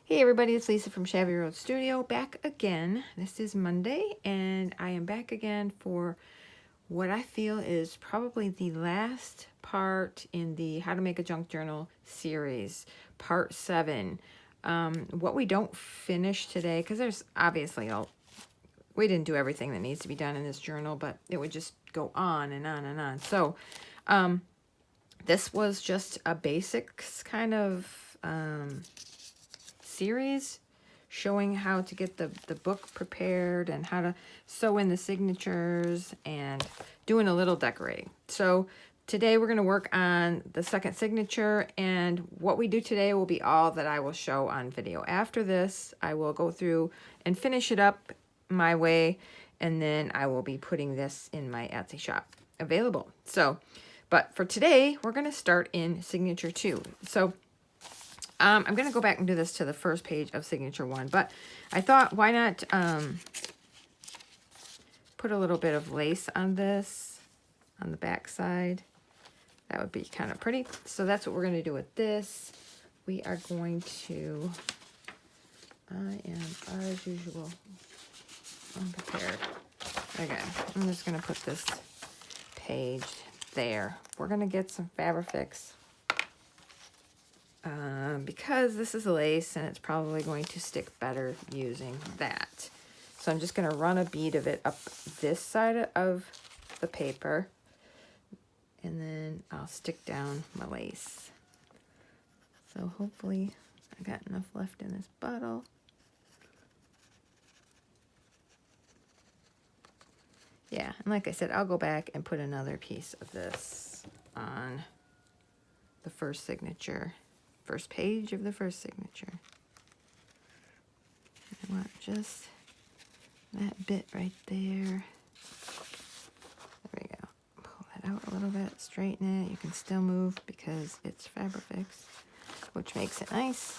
Hey everybody, it's Lisa from Shabby Road Studio, back again. This is Monday, and I am back again for what I feel is probably the last part in the How to Make a Junk Journal series, part 7. What we don't finish today, because there's obviously, we didn't do everything that needs to be done in this journal, but it would just go on and on and on. So, this was just a basics kind of series showing how to get the book prepared and how to sew in the signatures and doing a little decorating. So today we're going to work on the second signature, and what we do today will be all that I will show on video. After this, I will go through and finish it up my way, and then I will be putting this in my Etsy shop available. So, but for today, we're going to start in signature 2. So I'm going to go back and do this to the first page of signature 1, but I thought, why not put a little bit of lace on this, on the back side. That would be kind of pretty. So that's what we're going to do with this. We are going to, I am, as usual, unprepared. Okay, I'm just going to put this page there. We're going to get some Fabrifix. Because this is lace and it's probably going to stick better using that. So I'm just going to run a bead of it up this side of the paper, and then I'll stick down my lace. So hopefully I got enough left in this bottle. Yeah, and like I said, I'll go back and put another piece of this on the first signature. First page of the first signature. I want just that bit right there. There we go. Pull that out a little bit, straighten it. You can still move because it's Fabrifix, which makes it nice.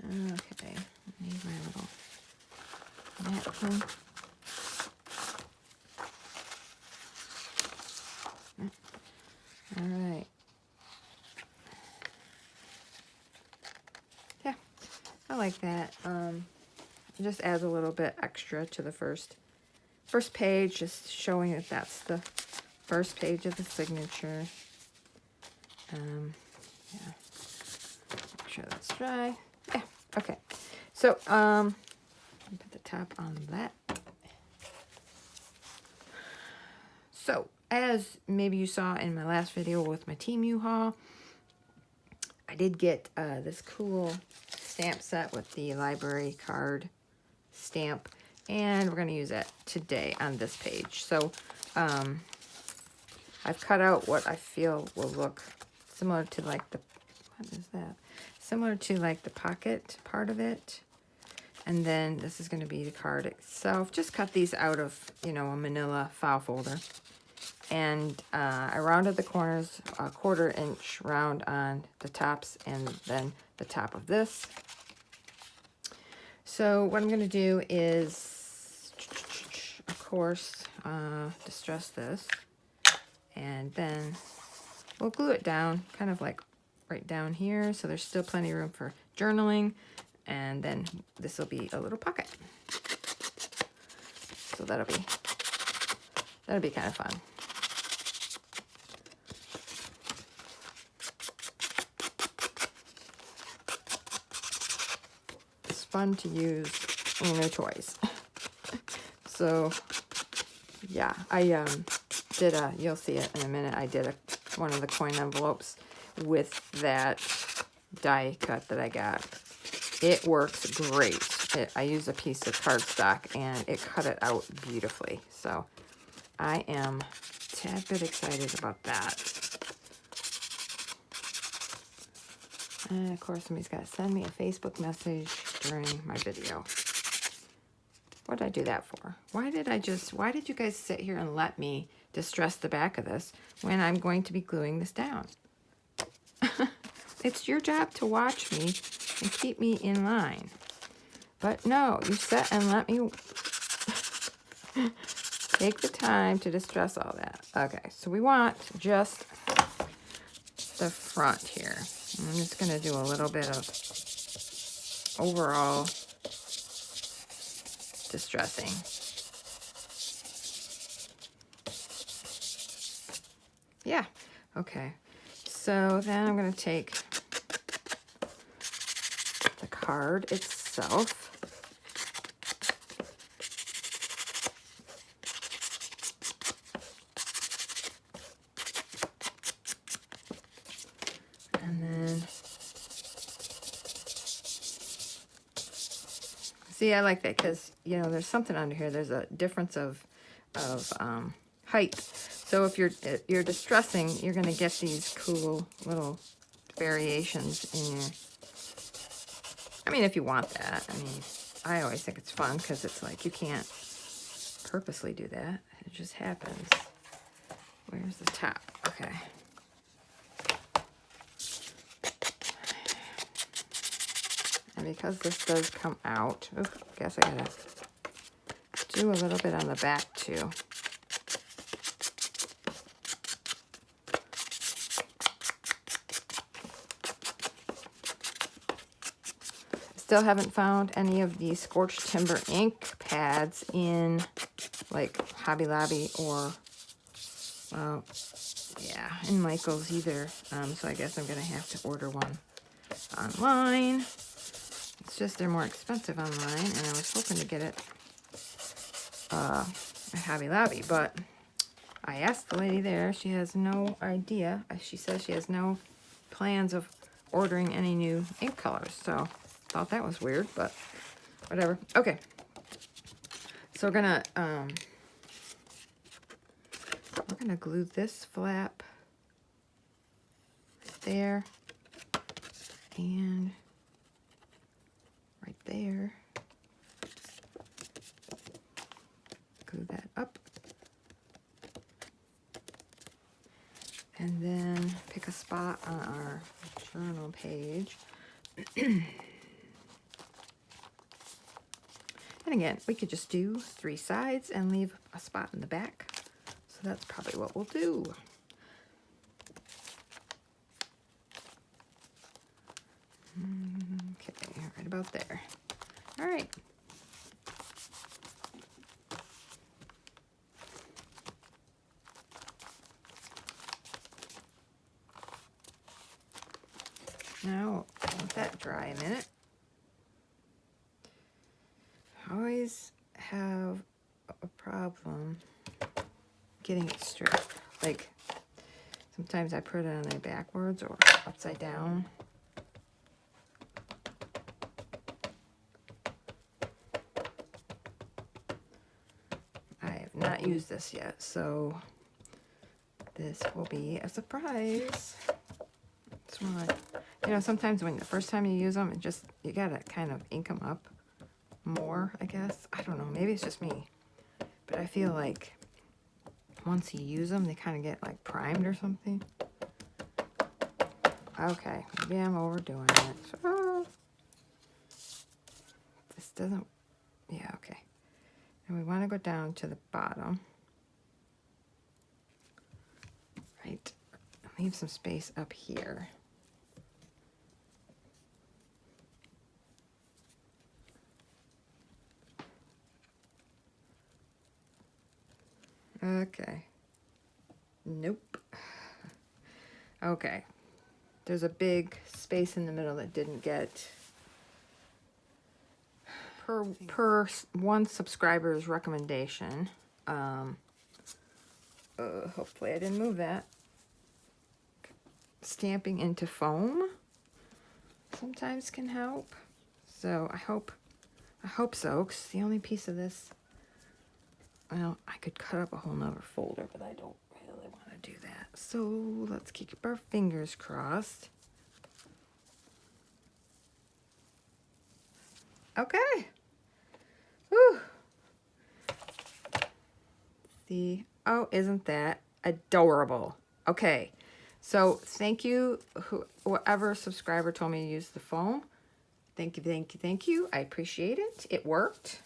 Okay, I need my little napkin. All right. I like that. It just adds a little bit extra to the first page, just showing that that's the first page of the signature. Yeah. Make sure that's dry. Yeah. Okay. So, put the top on that. So, as maybe you saw in my last video with my Temu haul, I did get this cool stamp set with the library card stamp, and we're going to use it today on this page. So I've cut out what I feel will look similar to like the, what is that? Similar to like the pocket part of it. And then this is going to be the card itself. Just cut these out of, you know, a manila file folder. And I rounded the corners a 1/4 inch round on the tops and then the top of this. So what I'm going to do is, of course, distress this. And then we'll glue it down, kind of like right down here. So there's still plenty of room for journaling. And then this will be a little pocket. So that'll be kind of fun. It's fun to use in your toys. So yeah, I did a, you'll see it in a minute, I did one of the coin envelopes with that die cut that I got. It works great. I used a piece of cardstock and it cut it out beautifully. So I am a tad bit excited about that. And of course, somebody's got to send me a Facebook message during my video. What did I do that for? Why did you guys sit here and let me distress the back of this when I'm going to be gluing this down? It's your job to watch me and keep me in line. But no, you sat and let me take the time to distress all that. Okay, so we want just the front here. I'm just going to do a little bit of overall distressing. Yeah, okay. So then I'm going to take the card itself. And then, see, I like that because, you know, there's something under here. There's a difference of height. So if you're distressing, you're going to get these cool little variations in your, I mean, if you want that. I mean, I always think it's fun because it's like you can't purposely do that. It just happens. Where's the top? Okay. And because this does come out, I guess I gotta do a little bit on the back too. Still haven't found any of the Scorched Timber ink pads in like Hobby Lobby or, yeah, in Michael's either. So I guess I'm gonna have to order one online. It's just they're more expensive online, and I was hoping to get it at Hobby Lobby, but I asked the lady there. She has no idea. She says she has no plans of ordering any new ink colors, so thought that was weird, but whatever. Okay, so we're gonna glue this flap right there and right there. Glue that up, and then pick a spot on our journal page. And again, we could just do 3 sides and leave a spot in the back. So that's probably what we'll do. Okay, right about there. All right. Now, let that dry a minute. I always have a problem getting it straight. Like, sometimes I put it on there backwards or upside down. I have not used this yet, so this will be a surprise. That's why, you know, sometimes when the first time you use them, you gotta kind of ink them up more, I guess. I don't know, maybe it's just me, but I feel like once you use them, they kind of get like primed or something. Okay, maybe I'm overdoing it. So, this doesn't, yeah, okay. And we want to go down to the bottom, right? Leave some space up here. Okay. Nope. Okay. There's a big space in the middle that didn't get per one subscriber's recommendation. Hopefully I didn't move that. Stamping into foam sometimes can help. So I hope so, because the only piece of this, well, I could cut up a whole nother folder, but I don't really want to do that. So let's keep our fingers crossed. Okay. Whew. See, oh, isn't that adorable? Okay, so thank you, whoever subscriber told me to use the foam. Thank you, thank you, thank you. I appreciate it. It worked.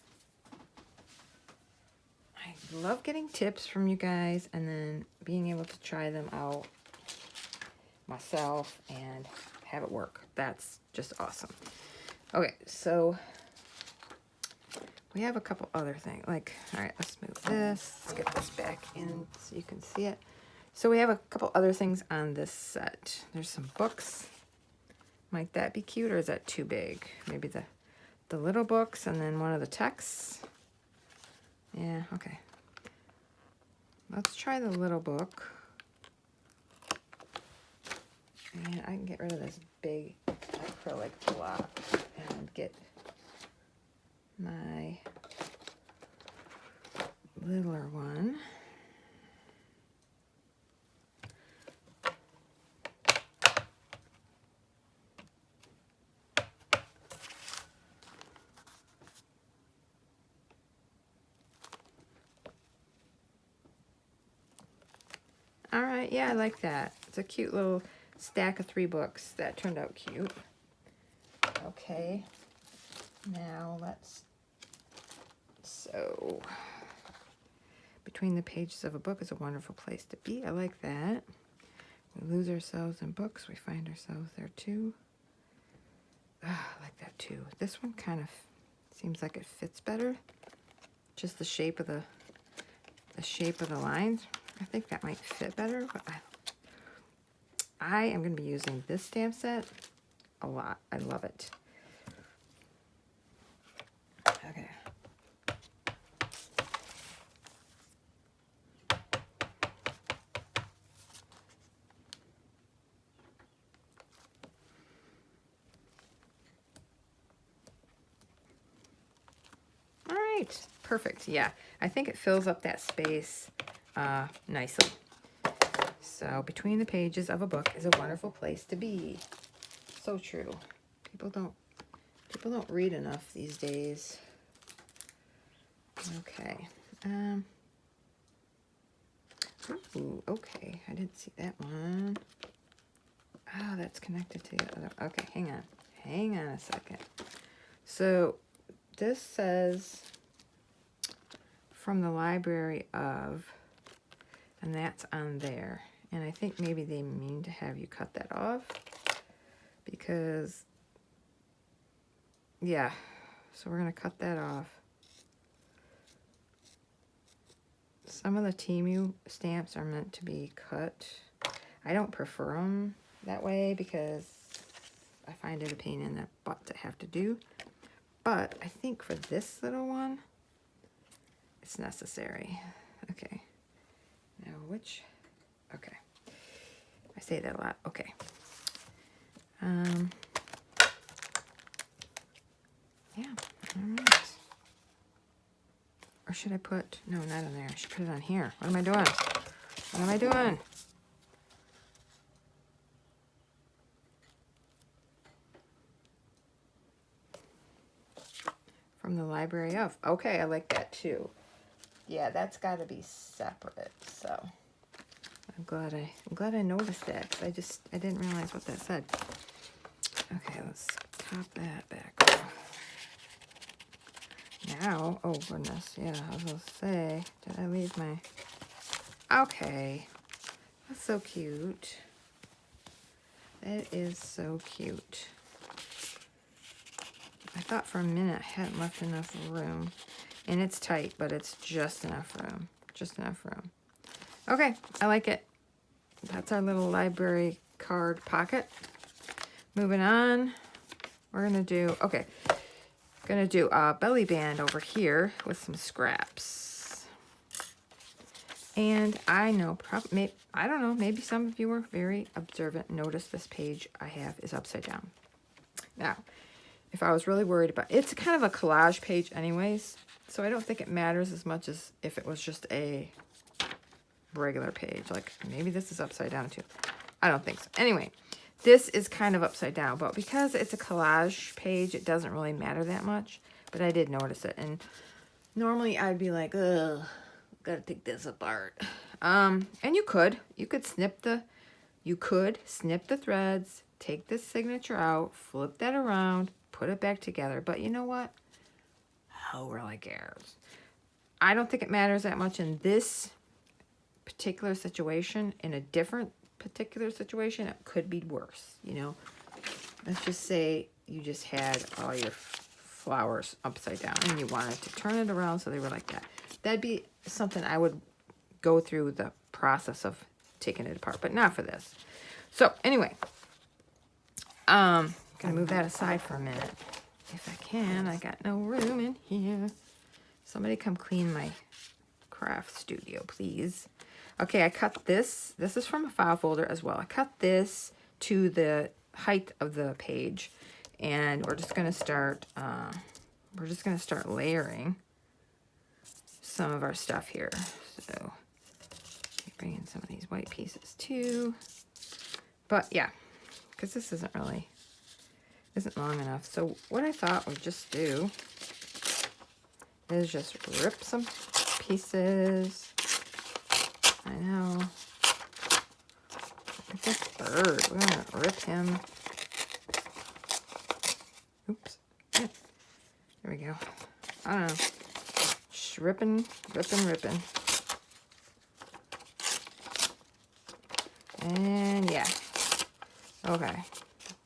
I love getting tips from you guys and then being able to try them out myself and have it work. That's just awesome. Okay, so we have a couple other things. Like, all right, let's move this. Let's get this back in so you can see it. So we have a couple other things on this set. There's some books. Might that be cute, or is that too big? Maybe the little books and then one of the texts. Yeah, okay. Let's try the little book. And I can get rid of this big acrylic block and get my littler one. All right, yeah, I like that. It's a cute little stack of 3 books. That turned out cute. Okay, now so between the pages of a book is a wonderful place to be. I like that. We lose ourselves in books. We find ourselves there too. Ah, I like that too. This one kind of seems like it fits better. Just the shape of the lines. I think that might fit better, but I am going to be using this stamp set a lot. I love it. Okay. All right, perfect. Yeah, I think it fills up that space nicely. So between the pages of a book is a wonderful place to be. So true. People don't read enough these days. Okay. Ooh, okay. I didn't see that one. Oh, that's connected to the other. Okay, hang on. Hang on a second. So this says from the library of, and that's on there. And I think maybe they mean to have you cut that off because, yeah, so we're going to cut that off. Some of the Temu stamps are meant to be cut. I don't prefer them that way because I find it a pain in the butt to have to do. But I think for this little one, it's necessary. Okay. Now which... Okay. I say that a lot. Okay. Yeah. All right. Or should I put... No, not on there. I should put it on here. What am I doing? What am I doing? From the library of. Okay, I like that too. Yeah, that's got to be separate. So... I'm glad I noticed that. I didn't realize what that said. Okay, let's pop that back off. Now, oh goodness, yeah, I was gonna say, did I leave my... Okay, that's so cute. That is so cute. I thought for a minute I hadn't left enough room. And it's tight, but it's just enough room. Just enough room. Okay, I like it. That's our little library card pocket. Moving on, we're gonna do, okay, gonna do a belly band over here with some scraps. And I know, I don't know, maybe some of you are very observant. Notice this page I have is upside down. Now, if I was really worried about, it's kind of a collage page anyways, so I don't think it matters as much as if it was just a regular page. Like maybe this is upside down too. I don't think so. Anyway, this is kind of upside down, but because it's a collage page, it doesn't really matter that much. But I did notice it, and normally I'd be like, ugh, gotta take this apart. And you could snip the threads, take this signature out, flip that around, put it back together. But you know what? Who really cares? I don't think it matters that much in this particular situation. In a different particular situation, it could be worse, you know. let's just say you just had all your flowers upside down and you wanted to turn it around so they were like that. That'd be something I would go through the process of taking it apart, but not for this. So anyway, gonna move that aside for a minute. If I can, I got no room in here. Somebody come clean my craft studio, please. Okay, I cut this. This is from a file folder as well. I cut this to the height of the page, and we're just gonna start. Layering some of our stuff here. So bring in some of these white pieces too. But yeah, because this isn't long enough. So what I thought we'd just do is just rip some pieces. I know. Look at this bird. We're gonna rip him. Oops. Yeah. There we go. I don't know. Just ripping. And yeah. Okay.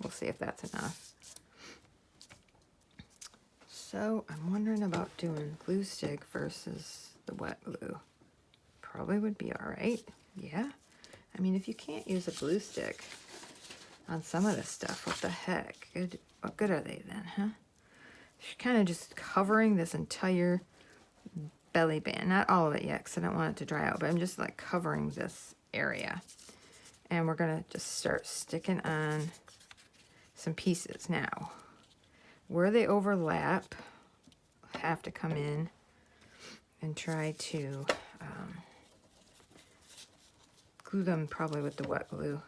We'll see if that's enough. So I'm wondering about doing glue stick versus the wet glue. Probably would be all right. Yeah. I mean, if you can't use a glue stick on some of this stuff, what the heck? What good are they then, huh? She's kind of just covering this entire belly band. Not all of it yet, because I don't want it to dry out, but I'm just like covering this area. And we're going to just start sticking on some pieces now. Where they overlap, I'll have to come in and try to glue them probably with the wet glue.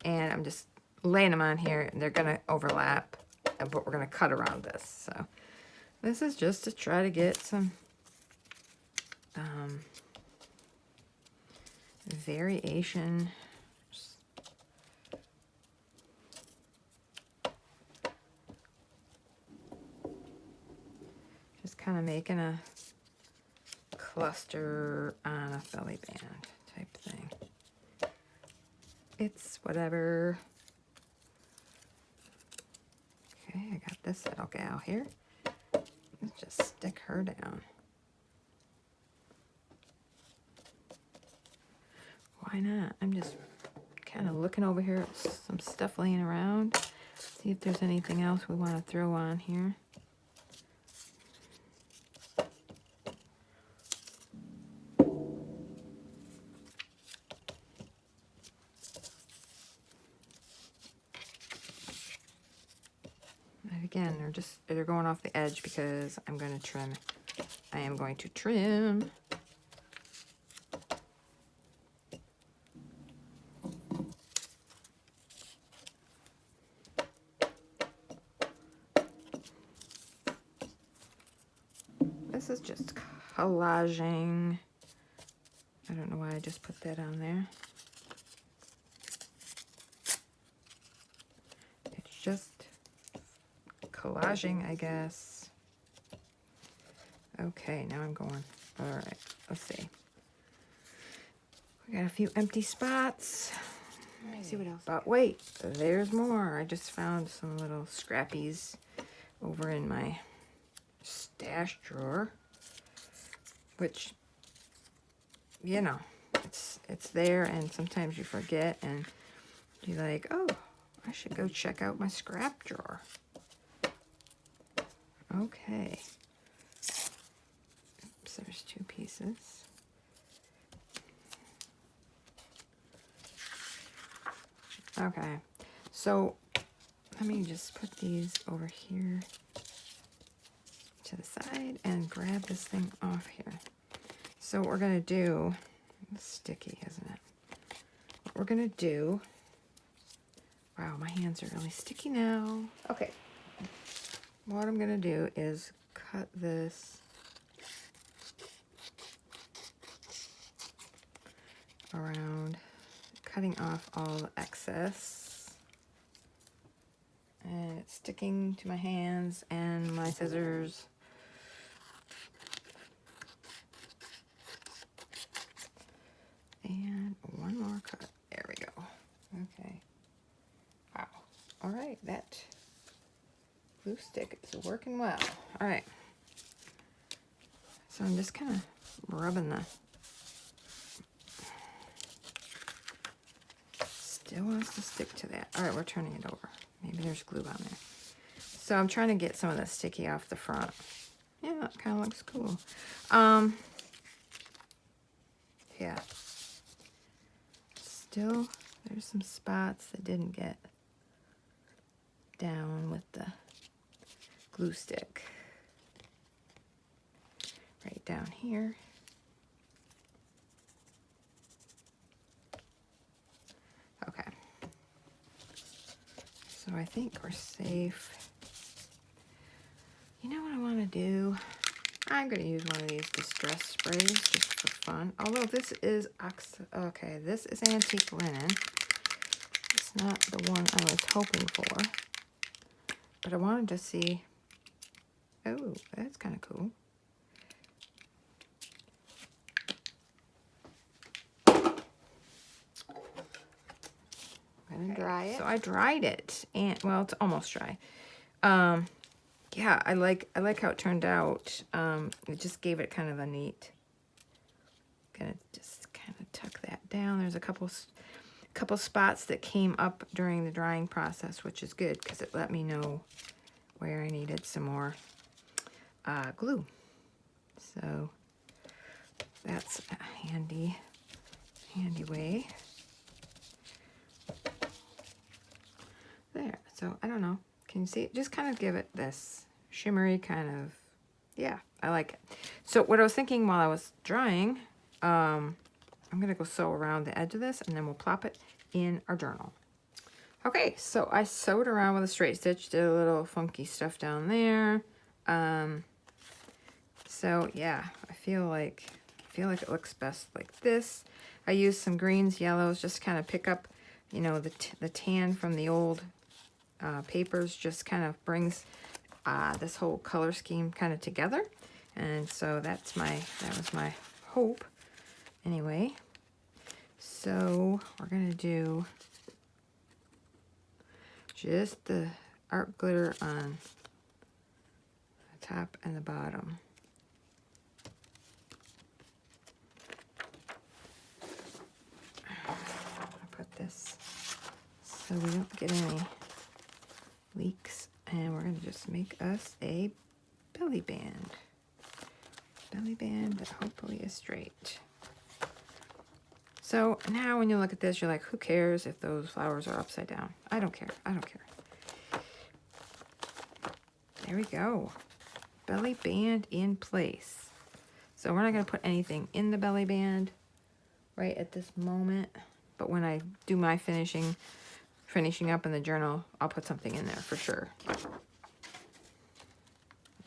And I'm just laying them on here, and they're going to overlap, but we're going to cut around this. So this is just to try to get some variation. Just kind of making a cluster on a belly band type thing. It's whatever. Okay, I got this little gal here. Let's just stick her down. Why not? I'm just kind of looking over here at some stuff laying around. See if there's anything else we want to throw on here. And again, they're going off the edge because I'm going to trim. I am going to trim. This is just collaging. I don't know why I just put that on there. It's just collaging, I guess. Okay, now I'm going. All right, let's see. We got a few empty spots. Let me see what else. But wait, there's more. I just found some little scrappies over in my stash drawer, which, you know, it's there, and sometimes you forget, and you're like, oh, I should go check out my scrap drawer. Okay. Oops, there's 2 pieces. Okay, so let me just put these over here to the side and grab this thing off here. So what we're gonna do, it's sticky, isn't it? What we're gonna do, wow, my hands are really sticky now. Okay, what I'm gonna do is cut this around, cutting off all the excess. And it's sticking to my hands and my scissors. And one more cut. There we go. Okay. Wow. glue stick is working well. All right. So I'm just kind of rubbing the... Still wants to stick to that. All right, we're turning it over. Maybe there's glue on there. So I'm trying to get some of the sticky off the front. Yeah, that kind of looks cool. Yeah. Still, there's some spots that didn't get down with the glue stick. Right down here. Okay. So I think we're safe. You know what I want to do? I'm going to use one of these distress sprays just for fun. Although this is, okay, this is antique linen. It's not the one I was hoping for. But I wanted to see, oh, that's kind of cool. I'm going to dry it. So I dried it, and, well, it's almost dry. Yeah, I like how it turned out. It just gave it kind of a neat. Gonna just kind of tuck that down. There's a couple spots that came up during the drying process, which is good because it let me know where I needed some more glue. So that's a handy way. There. So I don't know. Can you see it? Just kind of give it this shimmery kind of, yeah, I like it. So what I was thinking while I was drying, I'm going to go sew around the edge of this, and then we'll plop it in our journal. Okay, so I sewed around with a straight stitch, did a little funky stuff down there. So yeah, I feel like it looks best like this. I used some greens, yellows, just kind of pick up, you know, the tan from the old papers, just kind of brings this whole color scheme kind of together. And so that was my hope. Anyway, so we're gonna do just the art glitter on the top and the bottom. I'll put this so we don't get any leaks, and we're gonna just make us a belly band. Belly band that hopefully is straight. So now when you look at this, you're like, who cares if those flowers are upside down? I don't care. I don't care. There we go. Belly band in place. So we're not going to put anything in the belly band right at this moment. But when I do my finishing up in the journal, I'll put something in there for sure.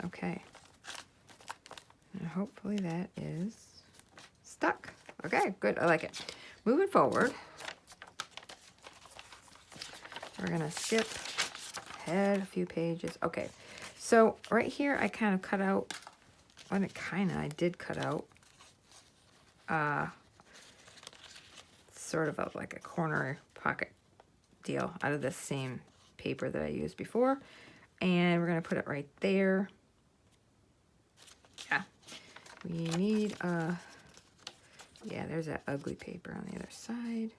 Okay. And hopefully that is stuck. Okay, good. I like it. Moving forward, we're going to skip ahead a few pages. Okay, so right here I kind of cut out, I did cut out sort of like a corner pocket deal out of this same paper that I used before. And we're going to put it right there. Yeah, we need yeah, there's that ugly paper on the other side.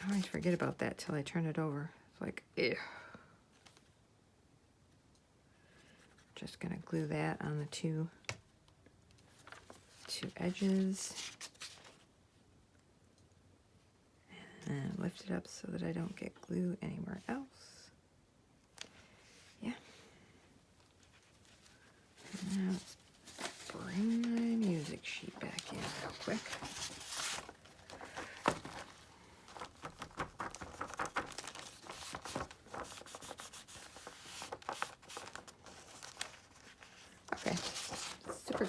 I always forget about that till I turn it over. It's like, ew. Just gonna glue that on the two edges. And lift it up so that I don't get glue anywhere else. Yeah. And now let's bring my music sheet back in real quick. Okay, super.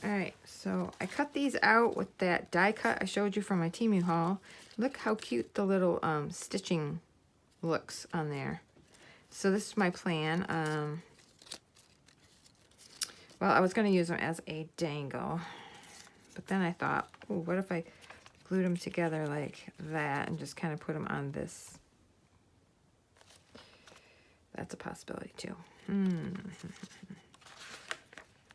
All right, so I cut these out with that die cut I showed you from my Temu haul. Look how cute the little stitching looks on there. So this is my plan. Well, I was going to use them as a dangle, but then I thought, oh, what if I glued them together like that and just kind of put them on this That's a possibility too.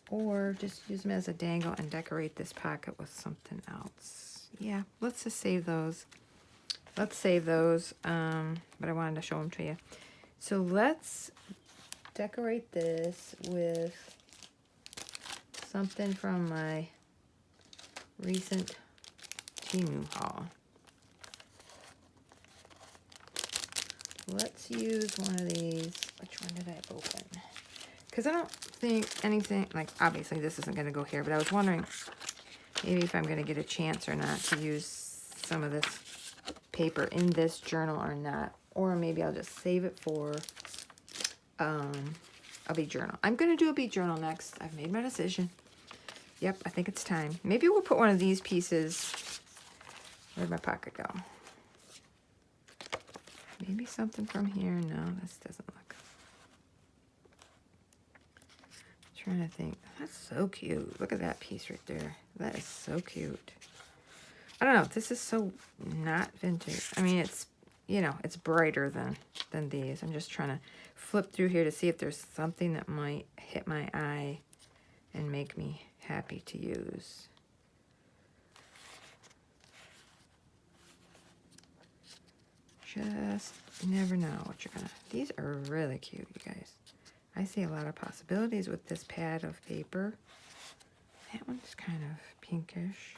Or just use them as a dangle and decorate this pocket with something else. Yeah, let's just save those. Let's save those, but I wanted to show them to you. So let's decorate this with something from my recent Temu haul. Let's use one of these. Which one did I open? Because I don't think anything, like obviously this isn't going to go here, but I was wondering maybe if I'm going to get a chance or not to use some of this paper in this journal or not. Or maybe I'll just save it for a bee journal. I'm going to do a bee journal next. I've made my decision. Yep, I think it's time. Maybe we'll put one of these pieces. Where'd my pocket go? Maybe something from here. No, this doesn't look. I'm trying to think. That's so cute. Look at that piece right there. That is so cute. I don't know. This is so not vintage. I mean, it's, you know, it's brighter than these. I'm just trying to flip through here to see if there's something that might hit my eye and make me happy to use. Just never know what you're gonna. These are really cute, you guys. I see a lot of possibilities with this pad of paper. That one's kind of pinkish.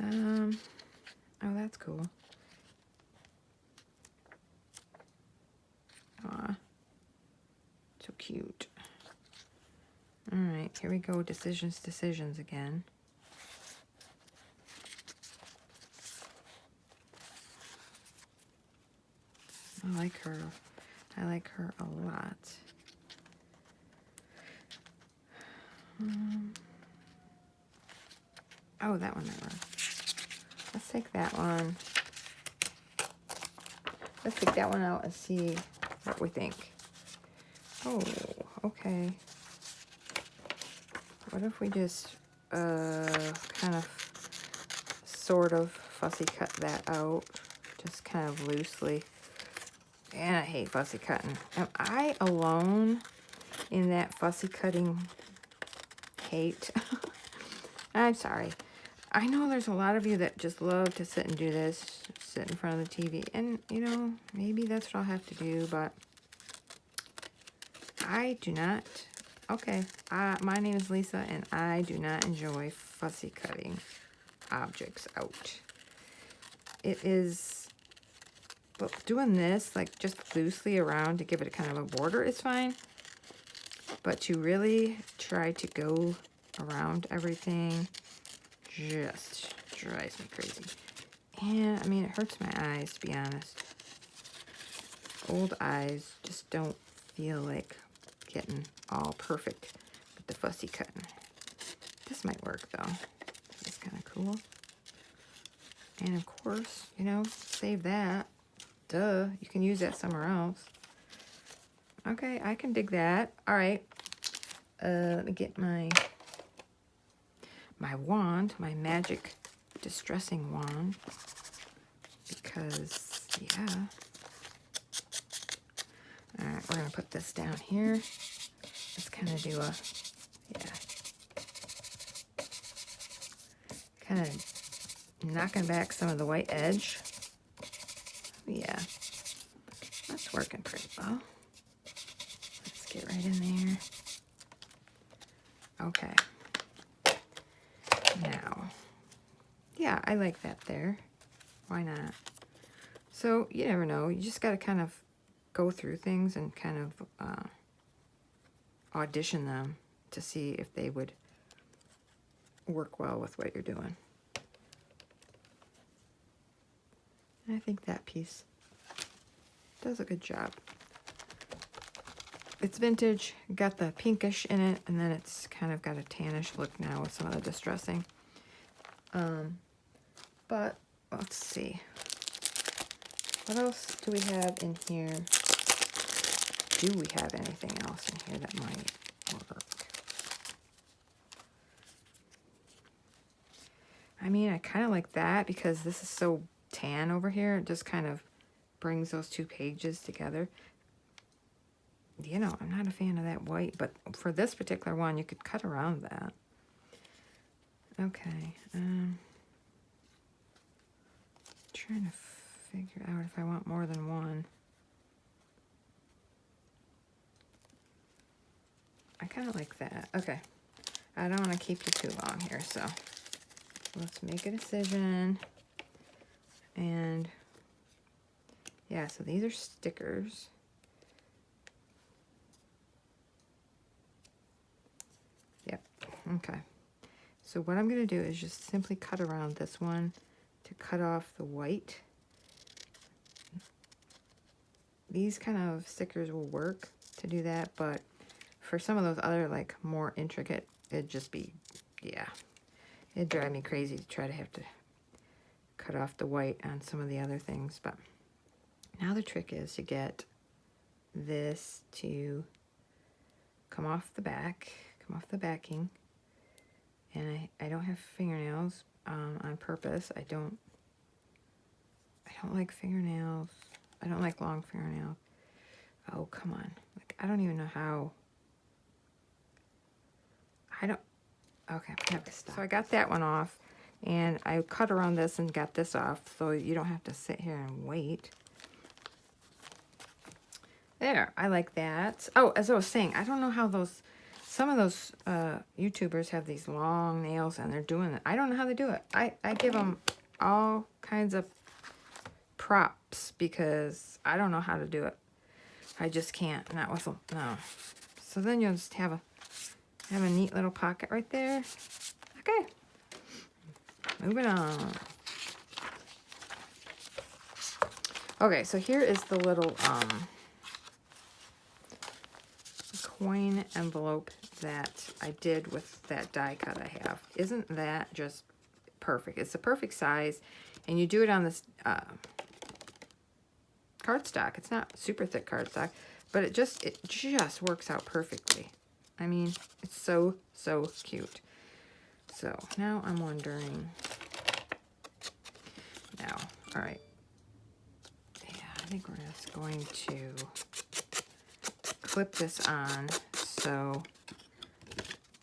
Oh, that's cool. Aw, so cute. All right, here we go. Decisions again. I like her. I like her a lot. Oh, that one might work. Let's take that one. Let's take that one out and see what we think. Oh, okay. What if we just kind of sort of fussy cut that out, just kind of loosely. And I hate fussy cutting. Am I alone in that fussy cutting hate? I'm sorry. I know there's a lot of you that just love to sit and do this, sit in front of the TV, and you know, maybe that's what I'll have to do, but I do not. Okay, my name is Lisa, and I do not enjoy fussy cutting objects out. It is, well, doing this, like just loosely around to give it a kind of a border is fine, but to really try to go around everything just drives me crazy. And, I mean, it hurts my eyes, to be honest. Old eyes just don't feel like getting all perfect with the fussy cutting. This might work, though. This is kind of cool. And, of course, you know, save that. Duh, you can use that somewhere else. Okay, I can dig that. All right. Let me get my wand, my magic distressing wand, because, yeah. All right, we're going to put this down here. Let's kind of do a, yeah. Kind of knocking back some of the white edge. Yeah, that's working pretty well. Let's get right in there. Okay. Now, yeah, I like that there. Why not? So, you never know. You just got to kind of go through things and kind of audition them to see if they would work well with what you're doing. And I think that piece does a good job. It's vintage, got the pinkish in it, and then it's kind of got a tannish look now with some of the distressing. But let's see. What else do we have in here? Do we have anything else in here that might work? I mean, I kind of like that because this is so tan over here. It just kind of brings those two pages together. you know, I'm not a fan of that white, but for this particular one, you could cut around that. Okay, trying to figure out if I want more than one. I kind of like that. Okay, I don't want to keep you too long here, so let's make a decision. And yeah, so these are stickers. Yep, okay. So what I'm going to do is just simply cut around this one to cut off the white. These kind of stickers will work to do that, but for some of those other like more intricate, it'd just be, yeah, it'd drive me crazy to try to have to cut off the white on some of the other things. But now the trick is to get this to come off the back, come off the backing. And I don't have fingernails on purpose. I don't like fingernails. I don't like long fingernails. Oh, come on. Like, I don't even know how. Okay, I have to stop. So I got that one off, and I cut around this and got this off, so you don't have to sit here and wait. There, I like that. Oh, as I was saying, I don't know how some of those YouTubers have these long nails and they're doing it. I don't know how they do it. I give them all kinds of props because I don't know how to do it. I just can't. Not with them. No. So then you'll just have a neat little pocket right there. Okay. Moving on. Okay, so here is the little coin envelope that I did with that die cut I have. Isn't that just perfect? It's the perfect size, and you do it on this cardstock. It's not super thick cardstock, but it just works out perfectly. I mean, it's so cute. So now I'm wondering. Now, all right. Yeah, I think we're just going to clip this on so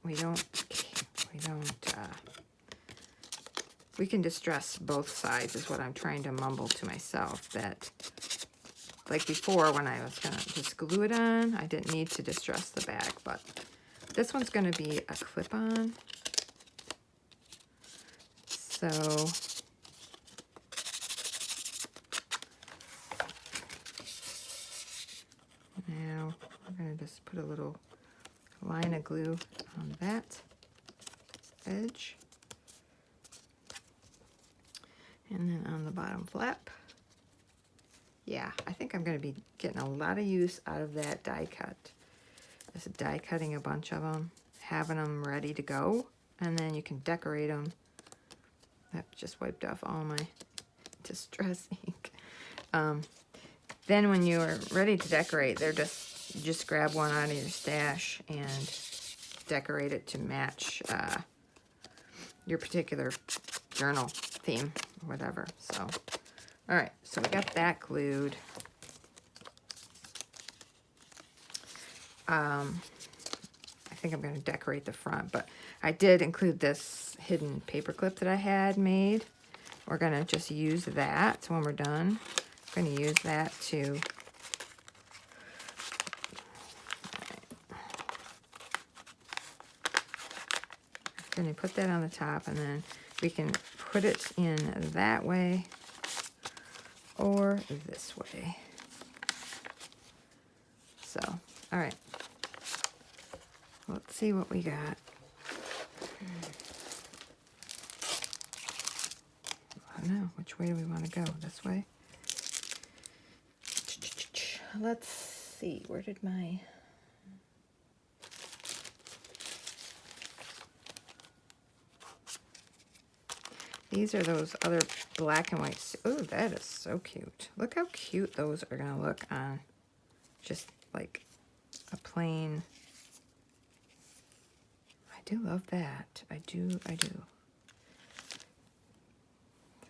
we can distress both sides is what I'm trying to mumble to myself. That, like before when I was gonna just glue it on, I didn't need to distress the back, but this one's gonna be a clip-on. So now we're gonna just put a little line of glue on that edge. And then on the bottom flap. Yeah, I think I'm going to be getting a lot of use out of that die cut. Just die cutting a bunch of them, having them ready to go, and then you can decorate them. I've just wiped off all my distress ink. Then when you're ready to decorate, you just grab one out of your stash and decorate it to match your particular journal theme, or whatever. So, all right, so we got that glued. I think I'm going to decorate the front, but I did include this hidden paper clip that I had made. We're going to just use that. So when we're done, I'm going to use that to going to put that on the top, and then we can put it in that way or this way. So, all right. Let's see what we got. I don't know. Which way do we want to go? This way? Let's see. Where did my... These are those other black and white. Oh, that is so cute. Look how cute those are going to look on just like a plain. I do love that. I do.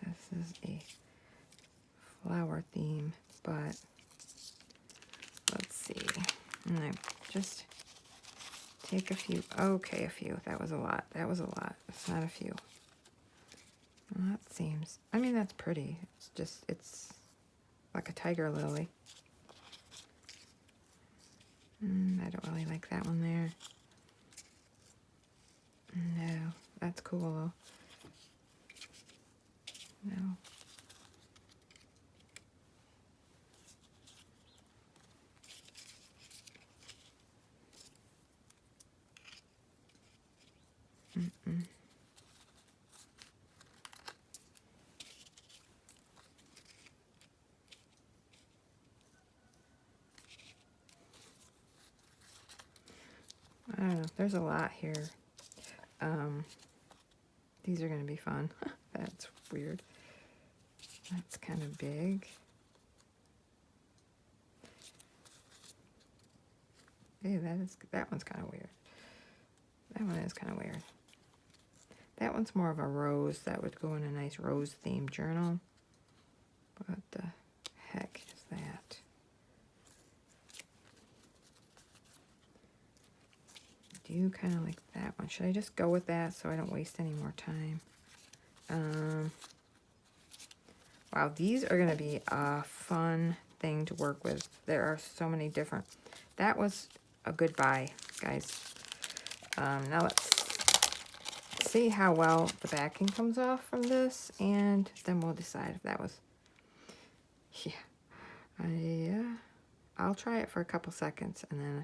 This is a flower theme, but let's see. And I just take a few. Okay, a few. That was a lot. That was a lot. It's not a few. Well, that seems, I mean, that's pretty. It's just, it's like a tiger lily. I don't really like that one there. No, that's cool though. No. Mm-mm. I don't know. There's a lot here. These are going to be fun. That's weird. That's kind of big. Hey, that one's kind of weird. That one is kind of weird. That one's more of a rose. That would go in a nice rose-themed journal. What the heck is that? Do you kind of like that one? Should I just go with that so I don't waste any more time? Wow, these are going to be a fun thing to work with. There are so many different. That was a good buy, guys. Now let's see how well the backing comes off from this, and then we'll decide if that was, yeah. I'll try it for a couple seconds, and then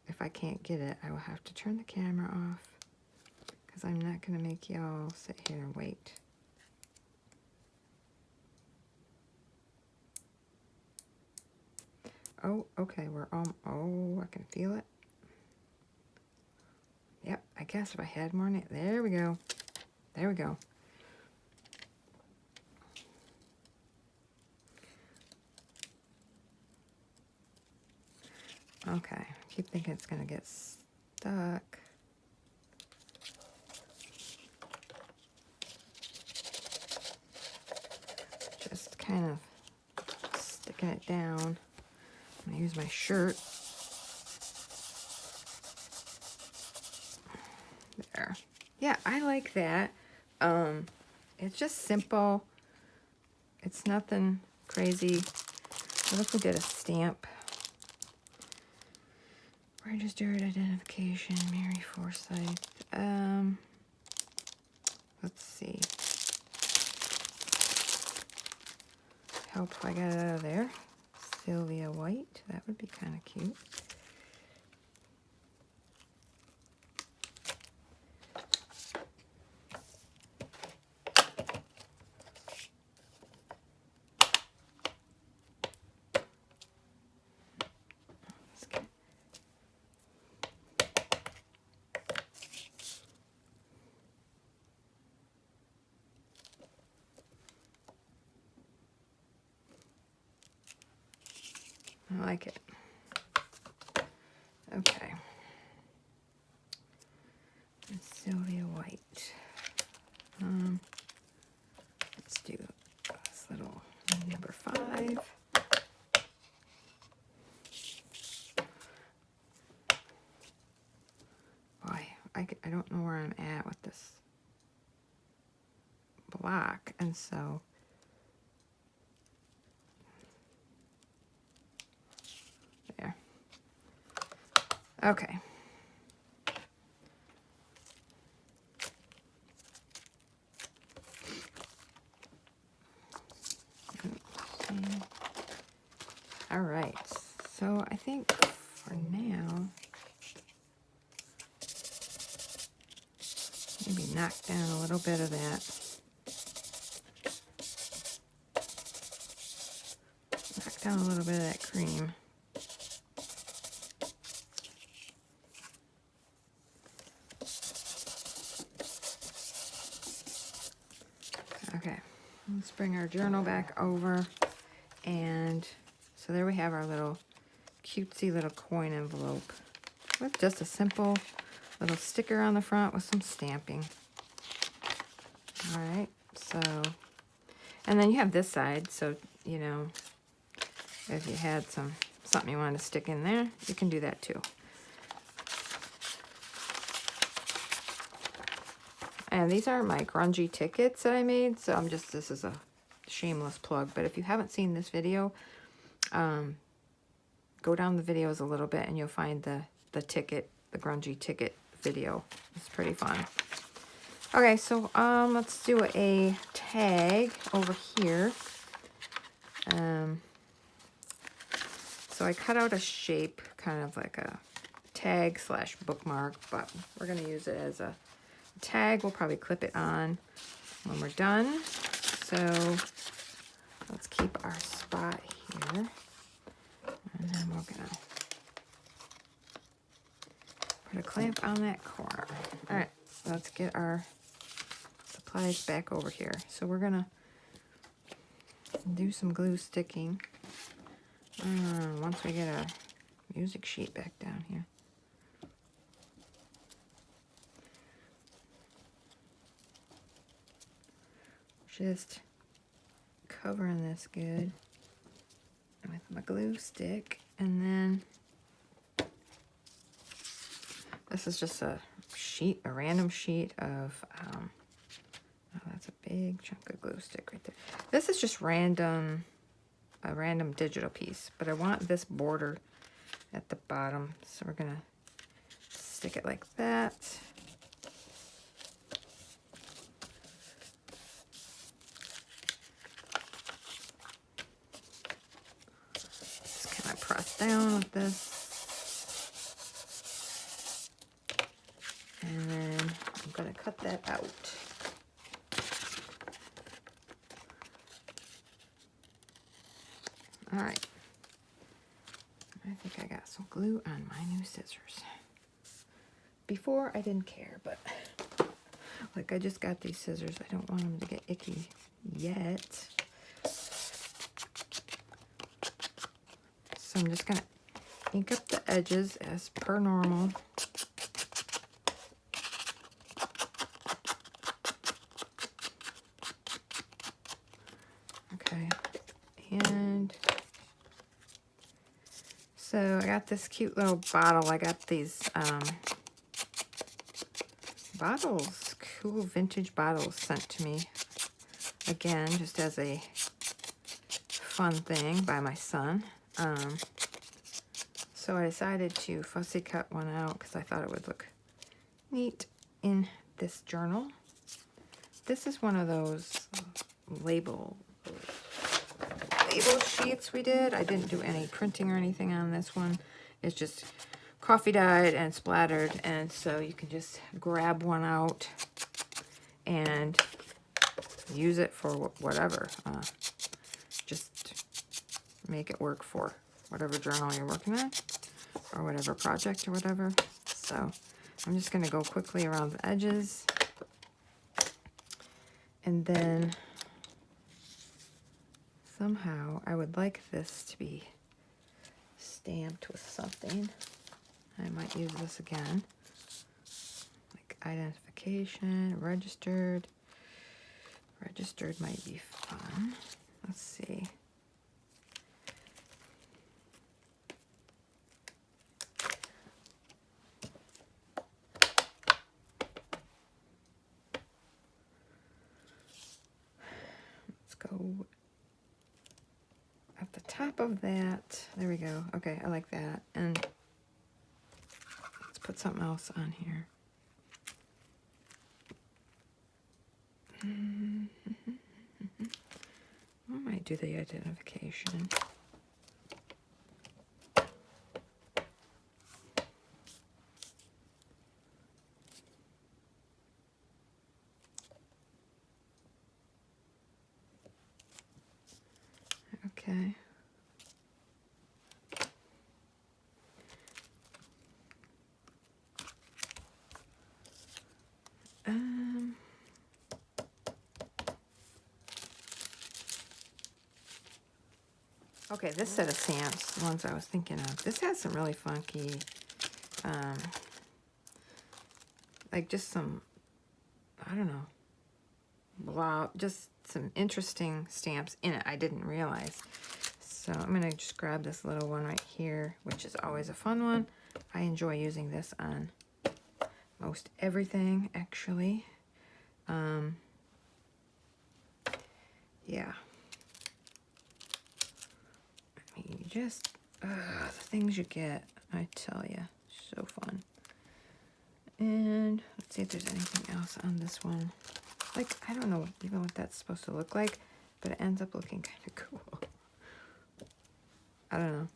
if I can't get it, I will have to turn the camera off, because I'm not going to make y'all sit here and wait. Oh, okay, we're oh, I can feel it. Yep, I guess if I had more, there we go. There we go. Okay, I keep thinking it's gonna get stuck. Just kind of sticking it down. I'm gonna use my shirt. There. Yeah, I like that. It's just simple. It's nothing crazy. What if we did a stamp? Registered identification, Mary Forsyth. Let's see. Help if I got it out of there. Sylvia White. That would be kind of cute. I like it. Okay. And Sylvia White. Let's do this little number 5. Boy, I don't know where I'm at with this block, and so there. Okay. All right. So I think for now, maybe knock down a little bit of that. Knock down a little bit of that cream. Okay, let's bring our journal back over. And so there we have our little cutesy little coin envelope with just a simple little sticker on the front with some stamping. All right, so, and then you have this side, so, you know, if you had some something you want to stick in there, you can do that too. And these are my grungy tickets that I made, so this is a shameless plug, but if you haven't seen this video, go down the videos a little bit and you'll find the grungy ticket video. It's pretty fun. Okay, so let's do a tag over here. So I cut out a shape, kind of like a tag / bookmark, but we're going to use it as a tag. We'll probably clip it on when we're done. So let's keep our spot here. And then we're going to put a clamp on that corner. All right, let's get our supplies back over here. So we're going to do some glue sticking. Once we get our music sheet back down here. Just covering this good with my glue stick, and then this is just a sheet, a random sheet of oh, that's a big chunk of glue stick right there. This is just random, a random digital piece, but I want this border at the bottom, so we're gonna stick it like that. Just kind of press down with this, and then I'm gonna cut that out. All right, I think I got some glue on my new scissors. Before I didn't care, but like I just got these scissors. I don't want them to get icky yet. So I'm just gonna ink up the edges as per normal. Okay, and so I got this cute little bottle. I got these bottles, cool vintage bottles sent to me. Again, just as a fun thing by my son. So I decided to fussy cut one out because I thought it would look neat in this journal. This is one of those label sheets we did. I didn't do any printing or anything on this one. It's just coffee dyed and splattered, and so you can just grab one out and use it for whatever. Just make it work for whatever journal you're working on or whatever project or whatever. So I'm just going to go quickly around the edges, and then somehow I would like this to be stamped with something. I might use this again, like identification, registered. Registered might be fun. Let's see. Let's go at the top of that. There we go. Okay, I like that. And let's put something else on here. I might do the identification. Okay. Okay, this set of stamps, the ones I was thinking of, this has some really funky, like just some, I don't know, blah, just some interesting stamps in it I didn't realize. So I'm going to just grab this little one right here, which is always a fun one. I enjoy using this on most everything, actually. Yeah. I mean, you just, the things you get, I tell you, so fun. And let's see if there's anything else on this one. Like, I don't know even what that's supposed to look like, but it ends up looking kind of cool. I don't know.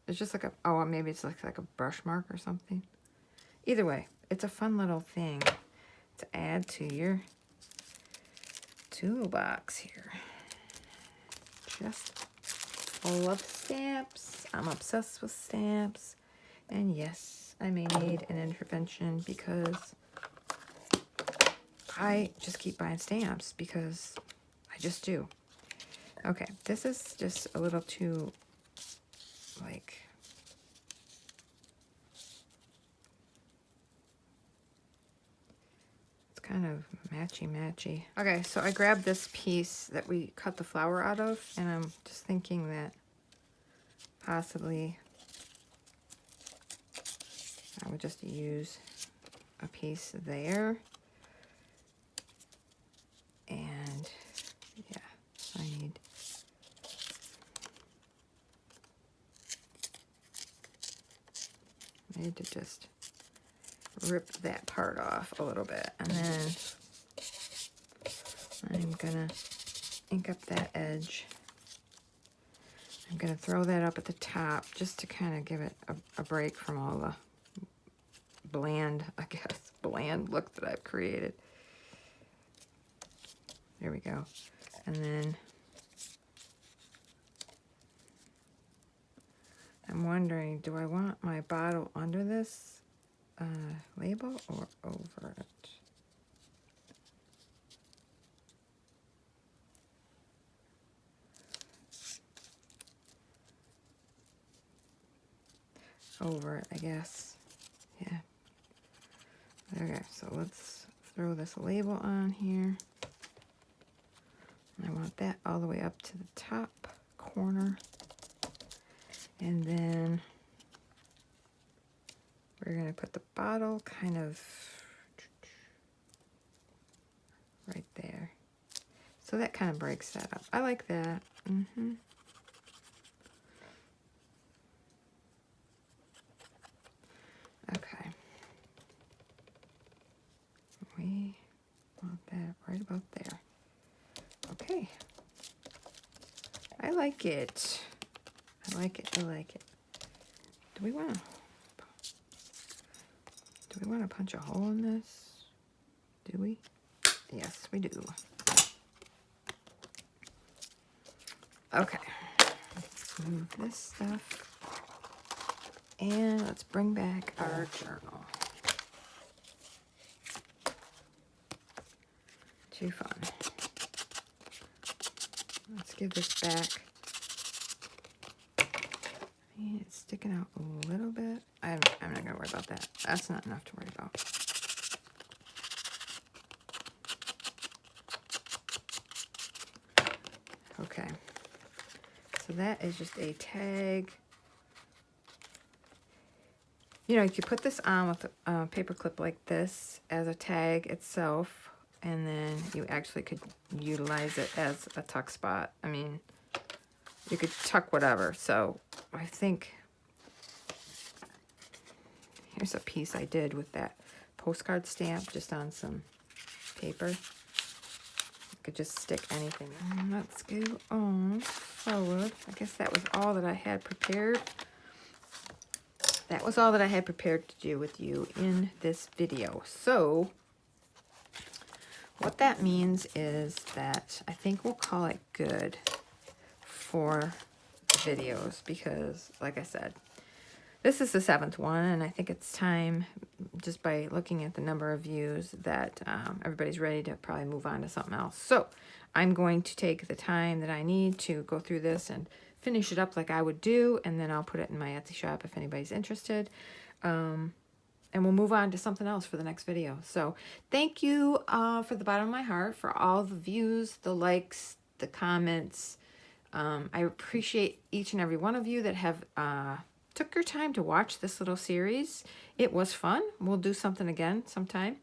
It's just like a, oh, maybe it's like a brush mark or something. Either way, it's a fun little thing to add to your toolbox here. Just love stamps. I'm obsessed with stamps. And yes, I may need an intervention because I just keep buying stamps because I just do. Okay, this is just a little too, like, it's kind of matchy-matchy. Okay, so I grabbed this piece that we cut the flower out of, and I'm just thinking that possibly I would just use a piece there. And yeah, I need to just rip that part off a little bit, and then I'm gonna ink up that edge. I'm gonna throw that up at the top just to kind of give it a break from all the bland, I guess, bland look that I've created. There we go. And then I'm wondering, do I want my bottle under this label or over it? Over it, I guess. Yeah. Okay, so let's throw this label on here. I want that all the way up to the top corner. And then we're going to put the bottle kind of right there. So that kind of breaks that up. I like that. Okay. We want that right about there. Okay. I like it. I like it. I like it. Do we want to punch a hole in this? Do we? Yes, we do. Okay. Let's move this stuff. And let's bring back our journal. Too fun. Let's give this back. And it's sticking out a little bit. I'm not going to worry about that. That's not enough to worry about. Okay. So that is just a tag. You know, you could put this on with a paper clip like this as a tag itself, and then you actually could utilize it as a tuck spot. I mean, you could tuck whatever. So I think here's a piece I did with that postcard stamp just on some paper. You could just stick anything. Let's go on forward. I guess that was all that I had prepared. That was all that I had prepared to do with you in this video. So what that means is that I think we'll call it good for videos because, like I said, this is the 7th one, and I think it's time, just by looking at the number of views, that everybody's ready to probably move on to something else. So I'm going to take the time that I need to go through this and finish it up like I would do, and then I'll put it in my Etsy shop if anybody's interested. And we'll move on to something else for the next video. So thank you for the bottom of my heart for all the views, the likes, the comments, I appreciate each and every one of you that have took your time to watch this little series. It was fun. We'll do something again sometime.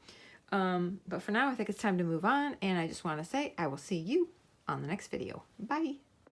But for now, I think it's time to move on. And I just want to say I will see you on the next video. Bye.